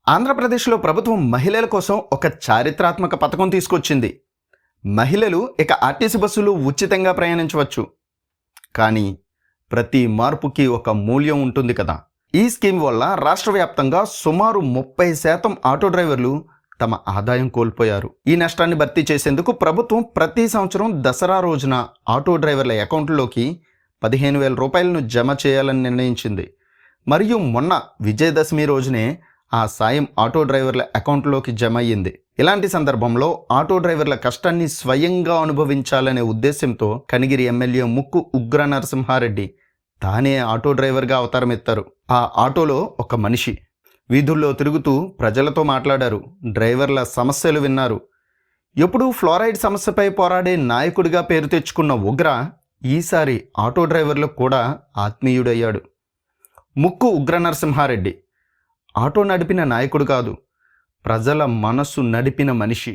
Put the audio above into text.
ఆంధ్రప్రదేశ్లో ప్రభుత్వం మహిళల కోసం ఒక చారిత్రాత్మక పథకం తీసుకొచ్చింది. మహిళలు ఇక ఆర్టీసీ బస్సులు ఉచితంగా ప్రయాణించవచ్చు. కానీ ప్రతి మార్పుకి ఒక మూల్యం ఉంటుంది కదా. ఈ స్కీమ్ వల్ల రాష్ట్ర వ్యాప్తంగా సుమారు 30% ఆటో డ్రైవర్లు తమ ఆదాయం కోల్పోయారు. ఈ నష్టాన్ని భర్తీ చేసేందుకు ప్రభుత్వం ప్రతి సంవత్సరం దసరా రోజున ఆటో డ్రైవర్ల అకౌంట్లోకి 15,000 రూపాయలను జమ చేయాలని నిర్ణయించింది. మరియు మొన్న విజయదశమి రోజునే ఆ సాయం ఆటో డ్రైవర్ల అకౌంట్లోకి జమ అయ్యింది. ఇలాంటి సందర్భంలో ఆటో డ్రైవర్ల కష్టాన్ని స్వయంగా అనుభవించాలనే ఉద్దేశంతో కనిగిరి ఎమ్మెల్యే ముక్కు ఉగ్ర నరసింహారెడ్డి తానే ఆటో డ్రైవర్గా అవతారం ఎత్తారు. ఆ ఆటోలో ఒక మనిషి వీధుల్లో తిరుగుతూ ప్రజలతో మాట్లాడారు. డ్రైవర్ల సమస్యలు విన్నారు. ఎప్పుడూ ఫ్లోరైడ్ సమస్యపై పోరాడే నాయకుడిగా పేరు తెచ్చుకున్న ఉగ్ర ఈసారి ఆటో డ్రైవర్లకు కూడా ఆత్మీయుడయ్యాడు. ముక్కు ఉగ్ర నరసింహారెడ్డి ఆటో నడిపిన నాయకుడు కాదు, ప్రజల మనస్సు నడిపిన మనిషి.